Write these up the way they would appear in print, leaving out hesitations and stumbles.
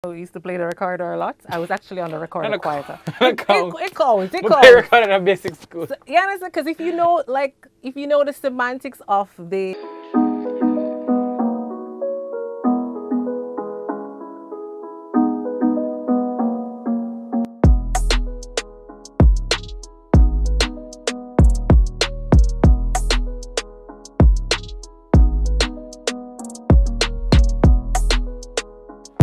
We used to play the recorder a lot. I was actually on the recorder And quieter. it counts. It counts. It We counts. play recording at basic school. So, you understand? Because if you know, if you know the semantics of the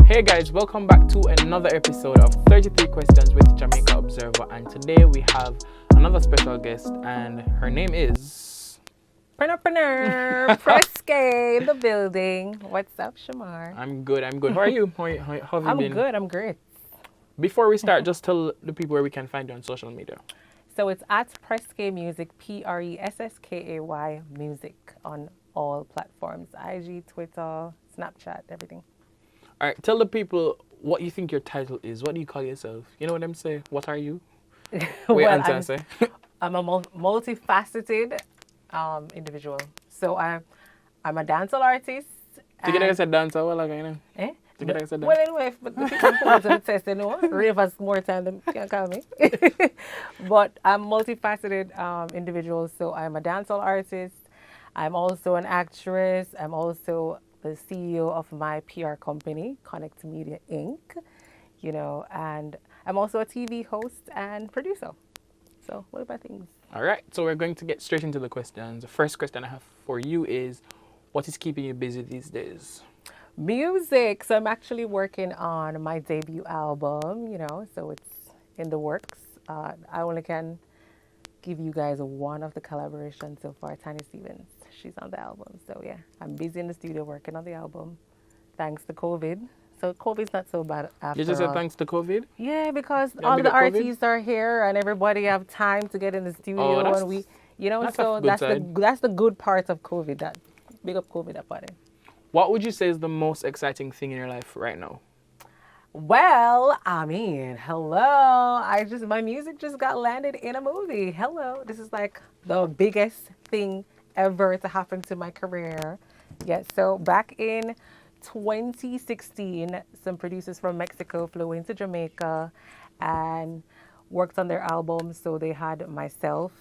Hey guys, welcome back to another episode of 33 Questions with Jamaica Observer, and today we have another special guest, and her name is... Preneur Preske in the building. What's up, Shamar? I'm good. How are you? How have you I'm been? good. I'm great. Before we start, just tell the people where we can find you on social media. So it's at Preske Music, Preskay Music on all platforms: IG, Twitter, Snapchat, everything. All right, tell the people what you think your title is. What do you call yourself? You know what I'm saying? What are you? Wait, Well, answer, say. I'm a multifaceted individual. So I'm a dancehall artist. You get like a dancer, well, like, you know? Eh? You get like a dancer. Well, anyway, but the people put to the test, you know, ravers more time than can call me. But I'm a multifaceted individual. So I'm a dancehall artist. I'm also an actress. I'm also the CEO of my PR company, Connect Media Inc. You know, and I'm also a TV host and producer. So what about things? All right, so we're going to get straight into the questions. The first question I have for you is, what is keeping you busy these days? Music. So I'm actually working on my debut album, you know, so it's in the works. I only can give you guys one of the collaborations so far, Tanya Stevens. She's on the album. So yeah, I'm busy in the studio working on the album thanks to COVID. So COVID's not so bad after You just said all. thanks to COVID? Yeah, because Yeah, all big the up COVID. artists are here and everybody have time to get in the studio that's- and we, you know, that's a so good that's side. that's the good part of COVID. That big up COVID about it. What would you say is the most exciting thing in your life right now? Well, I mean, hello. My music just got landed in a movie. Hello. This is like the biggest thing ever to happen to my career. Yeah, so back in 2016, some producers from Mexico flew into Jamaica and worked on their album. So they had myself,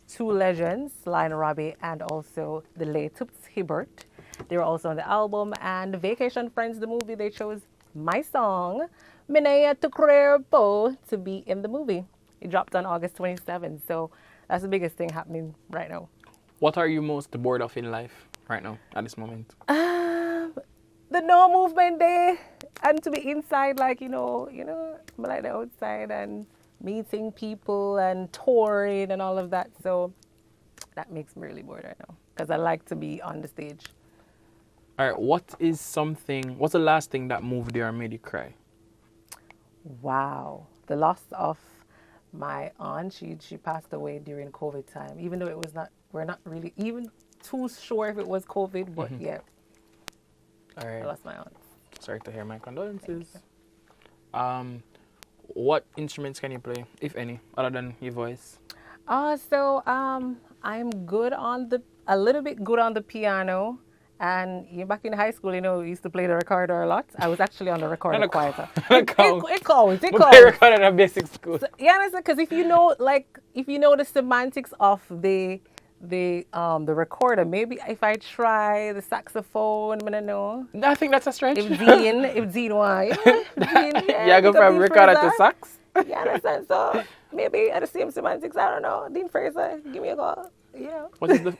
two legends, Lionel Robbie, and also the late Toots Hibbert. They were also on the album, and Vacation Friends, the movie, they chose my song, Minaya to Crerpo, to be in the movie. It dropped on August 27th, so that's the biggest thing happening right now. What are you most bored of in life right now, at this moment? The no movement day, and to be inside, like, you know, I like the outside and meeting people and touring and all of that. So that makes me really bored right now because I like to be on the stage. All right, what's the last thing that moved you or made you cry? Wow. The loss of my aunt, she passed away during COVID time, even though we're not really even too sure if it was COVID, but yeah, All right. I lost my aunt. Sorry to hear my condolences. What instruments can you play, if any, other than your voice? I'm good on a little bit good on the piano. And back in high school, we used to play the recorder a lot. I was actually on the recorder quieter. It counts. It counts. We play recording at basic school. So, you understand? Because if you know the semantics of the recorder, maybe if I try the saxophone, I don't know. I think that's a stretch. If Dean why? Yeah, go from recorder to sax. You understand? So maybe at the same semantics, I don't know. Dean Fraser, give me a call. You know.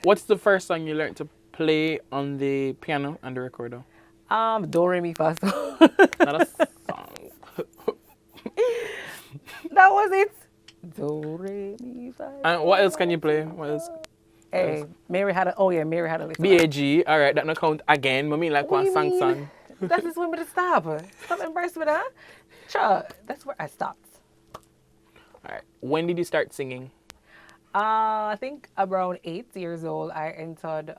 What's the first song you learned to play on the piano and the recorder? Do re mi fa so. Not a song. That was it. Do re mi fa. And what else can you play? What else? Hey, Mary had a little. BAG. All right, that no count again. I mean like What do one you song mean? song. That is when we stop. Stop embarrassed with that. Sure, that's where I stopped. All right. When did you start singing? I think around 8 years old, I entered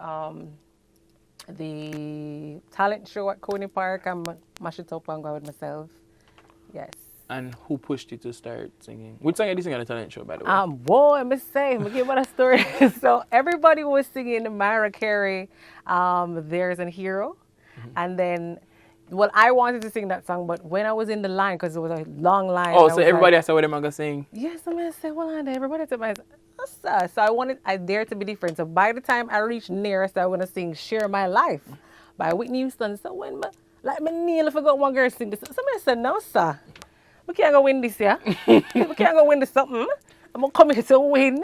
the talent show at Coney Park and mash it up and go with myself. Yes. And who pushed you to start singing? Which song are you singing at the talent show, by the way? Boy, I must say, I'm give you a story. So everybody was singing Mariah Carey, There's a Hero, and then Well, I wanted to sing that song, but when I was in the line, because it was a long line. Oh, I so was everybody like, has to what am I gonna sing? yes, I'm gonna say, well, and everybody to myself, so I dared to be different. So by the time I reached nearest, I want to sing "Share My Life" by Whitney Houston. So when my nearly forgot one girl sing this, somebody said, no, sir, we can't go win this, yeah. We can't go win this something. I'm gonna come here to win.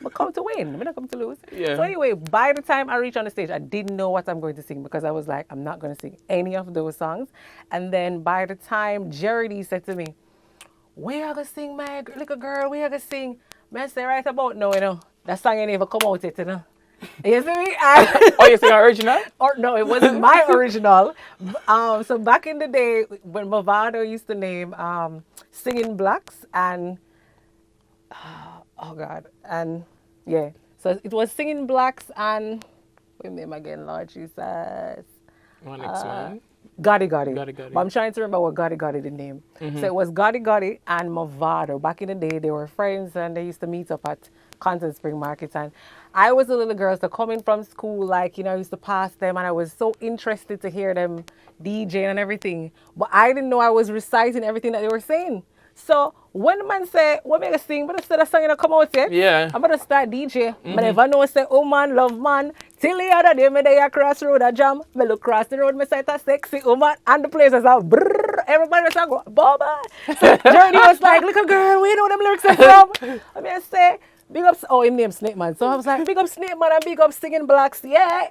I come to win. I'm not come to lose. Yeah. So anyway, by the time I reached on the stage, I didn't know what I'm going to sing because I was like, I'm not going to sing any of those songs. And then by the time Jerry said to me, we are going to sing, my little girl, we are going to sing. I say right about now, that song ain't even come out yet, You see me? Oh, you sing original? Or no, it wasn't my original. So back in the day, when Movado used to name Singing Blacks and oh God, and yeah, so it was Singing Blacks and wait a minute again, Lord Jesus. One next one. Gotti Gotti. Gotti Gotti. But I'm trying to remember what Gotti Gotti the name. So it was Gotti Gotti and Movado. Back in the day, they were friends and they used to meet up at Content Spring Market. And I was a little girl, so coming from school, like, I used to pass them and I was so interested to hear them DJing and everything. But I didn't know I was reciting everything that they were saying. So when the man say, what make us sing? But I said that song come out yet. Yeah. I'm gonna start DJ. But never know say, oh man, love man. Till the other day, me there across road a jam. Me look across the road, me say a sexy woman. And the place is out. Brrr, everybody was like, Boba. So Journey was like, little girl, we know them lyrics are from. I mean, I say, big up, oh, him name Snake Man. So I was like, big up Snake Man and big up Singing Blacks, yeah.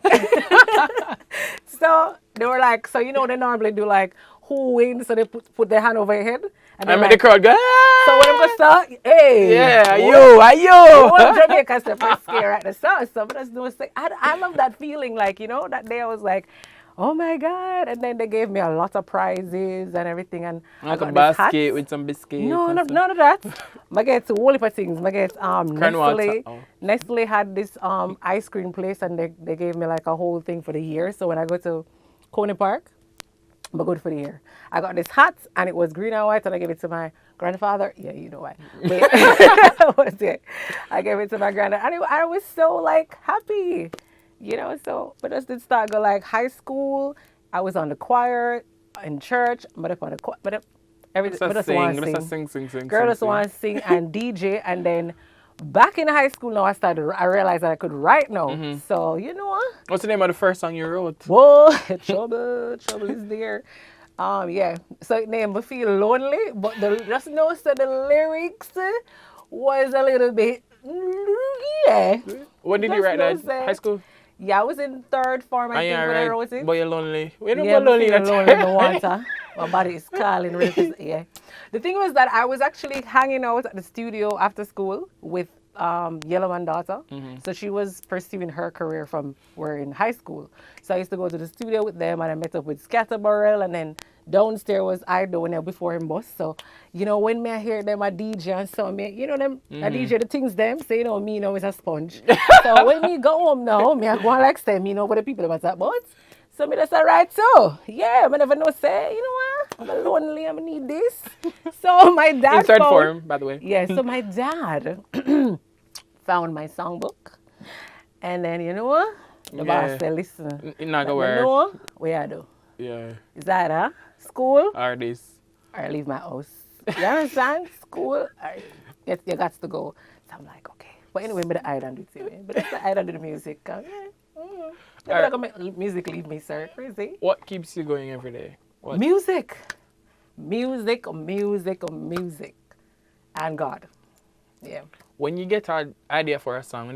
So they were like, so they normally do like, who wins? So they put their hand over your head. And I then made the crowd go, ah! so when I'm going to start, hey. Yeah, you. Well, Jamaica step is scare at the start. So but that's no say. I love that feeling. Like, that day I was like, oh my God. And then they gave me a lot of prizes and everything. And I Like got a this basket hat. with some biscuits. No, none of that. I get a whole heap of things. I get Nestle. Oh. Nestle had this ice cream place and they gave me like a whole thing for the year. So when I go to Coney Park, I'm good for the year. I got this hat and it was green and white and I gave it to my grandfather. Yeah, you know why. But I gave it to my granddad and I was so like happy, so but I did start go like high school. I was on the choir in church, but up on the choir, but everything. But just want to sing. Girl just want to sing and DJ and then back in high school now I realized that I could write now. So you know what? What's the name of the first song you wrote? Whoa, trouble is there. Yeah. So it named me Feel Lonely, but just know so the lyrics was a little bit yeah. When did you write that? High school? Yeah, I was in third form, I think, when I wrote it. But you're lonely. We don't Yeah, go lonely. I'm lonely in the water. My body is calling. Yeah. The thing was that I was actually hanging out at the studio after school with Yellowman daughter. So she was pursuing her career from we're in high school. So I used to go to the studio with them and I met up with Scatterbarrel and then downstairs was I doing it before him boss. So, when me I hear them a DJ and so me, them a DJ the things them, so me is a sponge. So when me go home now, me I go and like say, what the people about that about. So me just right so. Yeah, I never know say, what? I'm lonely, I need this. So my dad in third form, by the way. Yeah, so my dad found my songbook. And then you know what? The boss said, listen. Not gonna work. You know what I do? Yeah. Is that school? Or this. Or leave my house. You understand? School? Or you got to go. So I'm like, okay. But anyway, but I don't do it. But that's the I don't do the music. Never gonna make music leave me, sir. Crazy. What keeps you going every day? What? Music. And God. Yeah. When you get an idea for a song,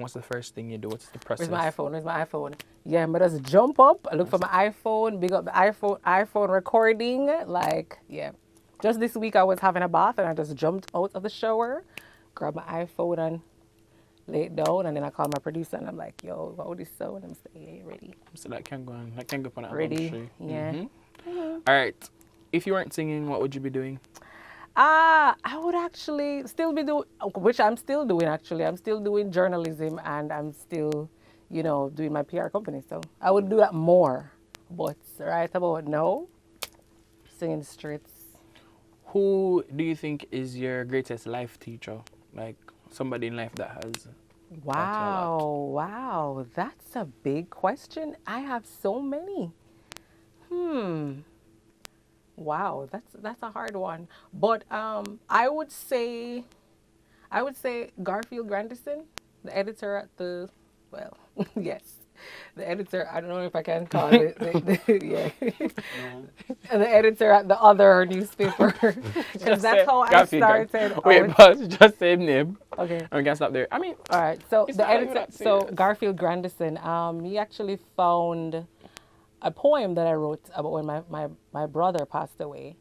what's the first thing you do? What's the process? Where's my iPhone? Yeah, but just jump up, I look for my iPhone, big up the iPhone recording. Like, yeah. Just this week I was having a bath and I just jumped out of the shower, grabbed my iPhone and lay it down, and then I called my producer and I'm like, yo, what would this sound? And I'm saying, yeah, ready. So that can go on. That can go on. Ready? Yeah. All right. If you weren't singing, what would you be doing? I would actually still be doing, which I'm still doing actually. I'm still doing journalism and I'm still, doing my PR company. So I would do that more. But right about now, singing the streets. Who do you think is your greatest life teacher? Like somebody in life that has Wow, that's a big question. I have so many. Hmm. Wow, that's a hard one. But I would say Garfield Grandison, the editor at the, well, yes, the editor. I don't know if I can call it, yeah, the editor at the other newspaper, because Just that's say how I Garfield gang. started Wait, out. but just say him name. Okay, And we can stop there. I mean, all right. So it's the not like we're editor, not so serious. Garfield Grandison, he actually found a poem that I wrote about when my brother passed away,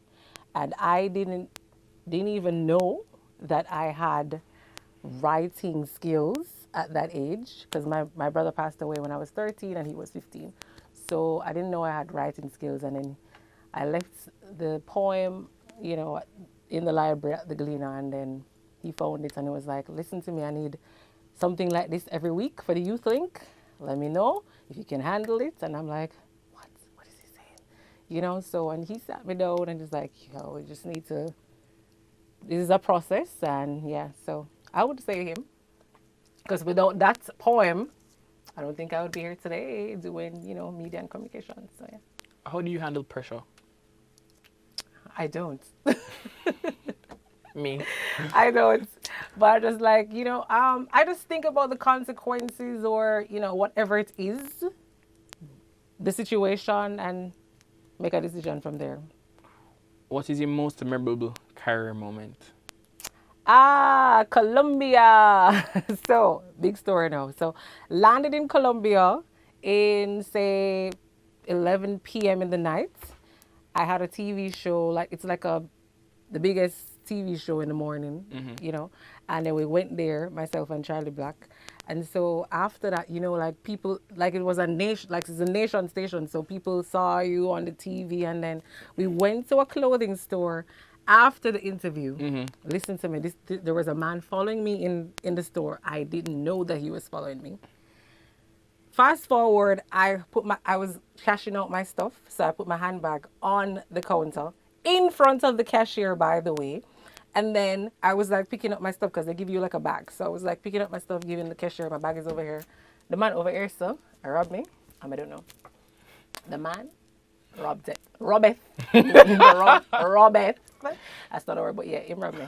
and I didn't even know that I had writing skills at that age, because my brother passed away when I was 13 and he was 15. So I didn't know I had writing skills, and then I left the poem, you know, in the library at the Gleaner, and then he found it and he was like, listen to me, I need something like this every week for the youth link. Let me know if you can handle it. And I'm like, what is he saying? You know, so, and he sat me down and just like, yo, we just need to, this is a process. And yeah, so I would say him, because without that poem, I don't think I would be here today doing, media and communication. So yeah, How do you handle pressure? I don't. Me. I don't. But I just like, I just think about the consequences, or, whatever it is, the situation, and make a decision from there. What is your most memorable career moment? Colombia. So, big story now. So, landed in Colombia in, say, 11 p.m. in the night. I had a TV show, like, it's like the biggest TV show in the morning, and then we went there, myself and Charlie Black. And so after that, like people, like it was a nation, like it's a nation station. So people saw you on the TV, and then we went to a clothing store after the interview. Listen to me, there was a man following me in the store. I didn't know that he was following me. Fast forward, I was cashing out my stuff, so I put my handbag on the counter in front of the cashier, by the way. And then I was like picking up my stuff, because they give you like a bag. So I was like picking up my stuff, giving the cashier, my bag is over here. The man over here, so I robbed me. I don't know. The man robbed it. Robbeth. Robbeth. That's not a word, but yeah, him robbed me.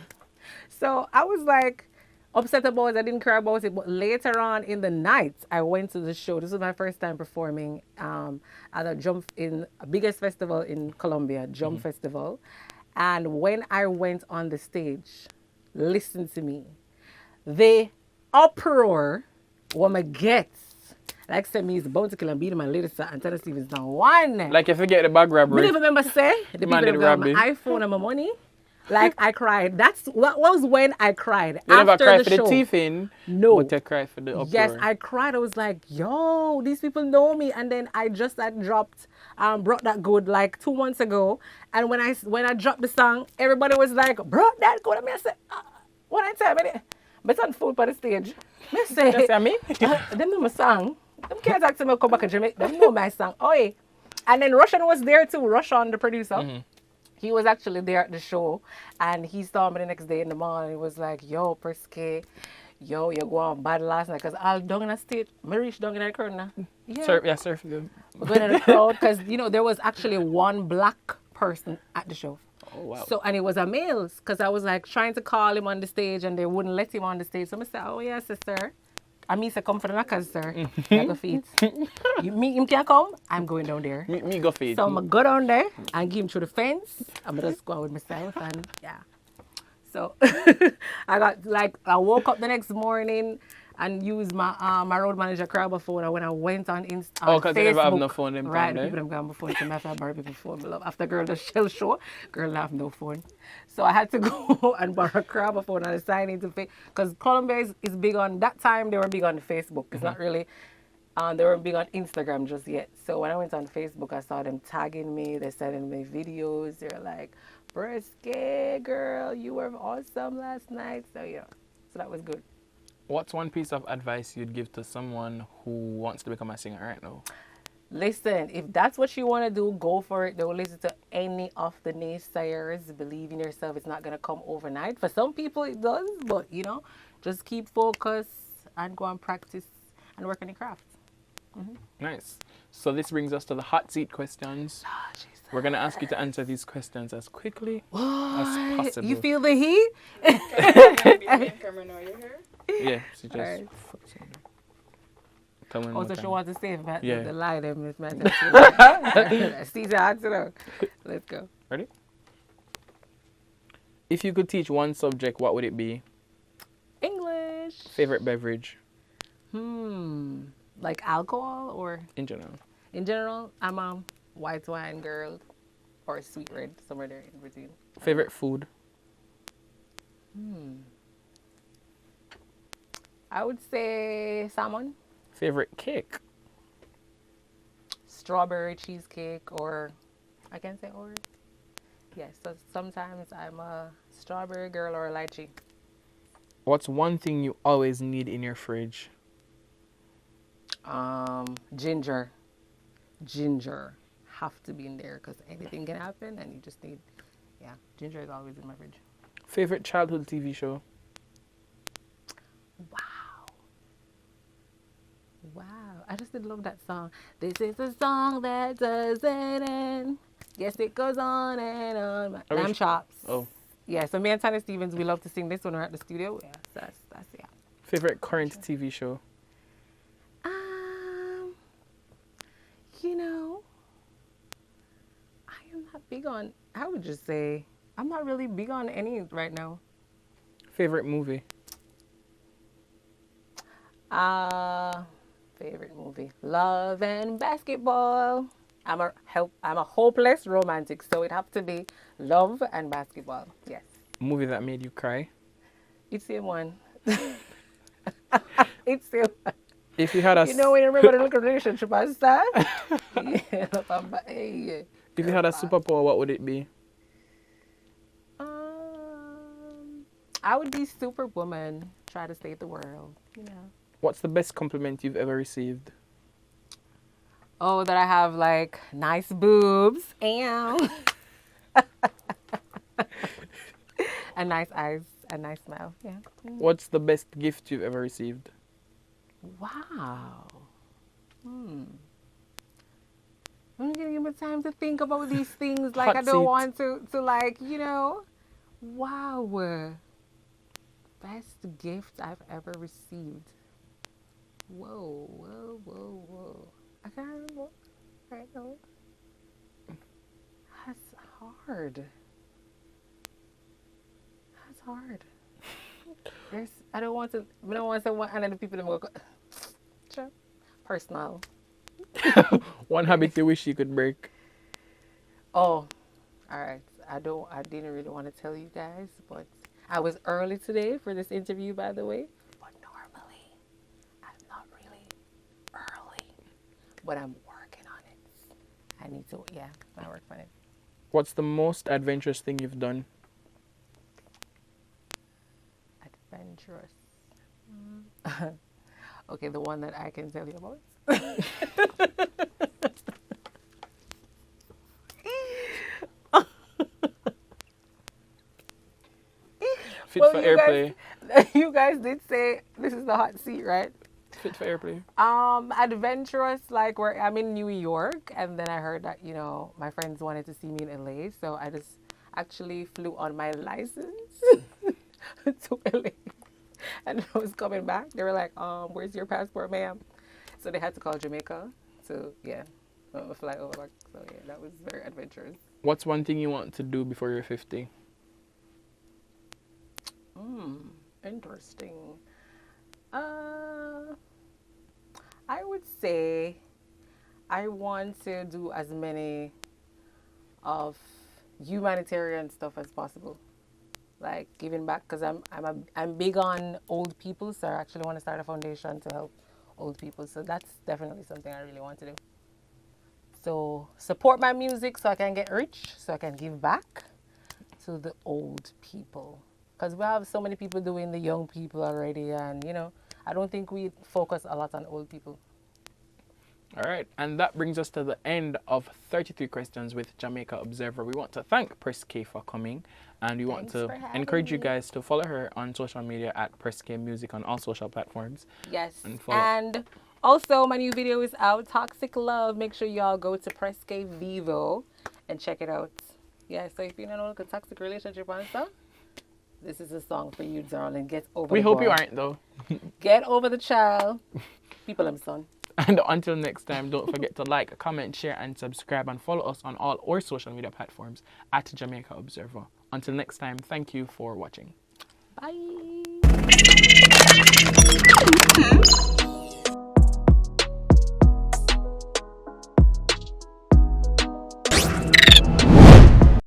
So I was like upset about it. I didn't care about it. But later on in the night, I went to the show. This was my first time performing at in a biggest festival in Colombia, Jump Festival. And when I went on the stage, listen to me, the uproar woman gets. Like say me is bound to kill and beat my latest and Tennessee Stevens down one. Like if you get the bag robbery. I never remember say the Man people did that got rob my me. iPhone and my money. Like I cried. That's what was when I cried. You never after cry the for show. the thief in, No. but you cry for the uproar. Yes, I cried. I was like, yo, these people know me. And then I just had dropped Brought That Good like 2 months ago. And when I dropped the song, everybody was like, Brought That Good. And I said, what I tell me? But it's on food for the stage. Me say, You see me? Them know my song. Them can't talk to me come back to Jamaica. Them know my song. Oh, yeah. And then Russian was there too. Russian, the producer. He was actually there at the show, and he saw me the next day in the morning. He was like, yo, Perske, yo, you go on bad last night. Because I'll down in the state. I reached down in the crowd now. Yeah. Surf good. We're going in the crowd because, there was actually one black person at the show. Oh, wow. So, and it was a male, because I was like trying to call him on the stage, and they wouldn't let him on the stage. So I said, oh, yeah, sister. I mean, say, come for the knockers, sir. You go feed. Me, him can come, I'm going down there. Me go feed. So I'm going to go down there and give him through the fence. I'm going to just go out with myself, and yeah. So I woke up the next morning and used my road manager grab phone, and when I went on Insta, Oh, because they never have no phone them right, time there. people don't have my phone, so I have to borrow people's phone. My love. After girl the shell show, girl don't have no phone. So I had to go and borrow a grab phone and sign into Facebook, because Colombia is big on, that time they were big on Facebook. It's not really, they weren't big on Instagram just yet. So when I went on Facebook, I saw them tagging me, they're sending me videos, they're like, Brisket, girl, you were awesome last night. So yeah, so that was good. What's one piece of advice you'd give to someone who wants to become a singer right now? Listen, if that's what you want to do, go for it. Don't listen to any of the naysayers. Believe in yourself. It's not going to come overnight. For some people, it does, but just keep focused. and go and practice and work on the craft. Nice. So this brings us to the hot seat questions. Oh, We're going to ask you to answer these questions as quickly as what? possible. You feel the heat? Yeah, so just... Alright. Tell me one Also, more she time. wants to say about Yeah. the lie them. Miss Matthews. See the answer now. Let's go. Ready? If you could teach one subject, what would it be? English. Favorite beverage Like alcohol or in general? in general? I'm a white wine girl or a sweet red, somewhere there in between. Favorite food? I would say salmon, Favorite cake? strawberry cheesecake, or I can say or. Yes, so sometimes I'm a strawberry girl or a lychee. What's one thing you always need in your fridge? Ginger. Ginger have to be in there because anything can happen and you just need, yeah, ginger is always in my fridge. Favorite childhood TV show? Wow. Wow. I just did love that song. This is a song that doesn't end. Yes, it goes on and on. I Lamb wish- chops. Oh. Yeah, so me and Tanya Stevens, we love to sing this when we're at the studio. Yeah, that's yeah. Favorite current TV show? You know, I am not big on, I would just say, I'm not really big on any right now. Favorite movie? Favorite movie, Love and Basketball. I'm a hopeless romantic, so it have to be Love and Basketball. Yes, Movie that made you cry? it's the one. It's the one. If you had a You know when you remember the little relationship I start? Yeah, hey. if you had a superpower, what would it be? I would be Superwoman. Try to save the world. You know. What's the best compliment you've ever received? Oh, that I have like nice boobs and and nice eyes and nice smile. Yeah. What's the best gift you've ever received? Wow. I'm gonna give me time to think about these things. Like Hot I don't seat. want to like, you know. Wow. Best gift I've ever received. Whoa. I can't remember right now. That's hard. I don't want to say one and then the people that go sure. Personal. One habit you wish you could break? Oh, all right. I didn't really want to tell you guys, but I was early today for this interview, by the way. But normally, I'm not really early, but I'm working on it. I need to, yeah, I work on it. What's the most adventurous thing you've done? Adventurous. Okay, the one that I can tell you about. Fit Well, for you airplay. You guys did say this is the hot seat, right? Fit for airplay. Adventurous, like where I'm in New York, and then I heard that, you know, my friends wanted to see me in LA, so I just actually flew on my license to LA. And I was coming back. They were like, where's your passport, ma'am? So they had to call Jamaica. So yeah, fly over. So yeah, that was very adventurous. What's one thing you want to do before you're 50? Interesting. I would say I want to do as many of humanitarian stuff as possible, like giving back, because I'm big on old people, so I actually want to start a foundation to help old people. So that's definitely something I really want to do. So support my music so I can get rich, so I can give back to the old people. Because we have so many people doing the young people already, and you know, I don't think we focus a lot on old people. All right, and that brings us to the end of 33 questions with Jamaica Observer. We want to thank Press K for coming, and we want Thanks to for having encourage you me. guys to follow her on social media at Press K Music on all social platforms. Yes. And follow. And also, my new video is out, Toxic Love. Make sure y'all go to Presque Vivo and check it out. Yeah, so if you're in a toxic relationship and stuff, this is a song for you, darling. Get over We the hope boy. you aren't, though. Get over the child. People, I'm son. And until next time, don't forget to like, comment, share, and subscribe, and follow us on all our social media platforms at Jamaica Observer. Until next time, thank you for watching. Bye.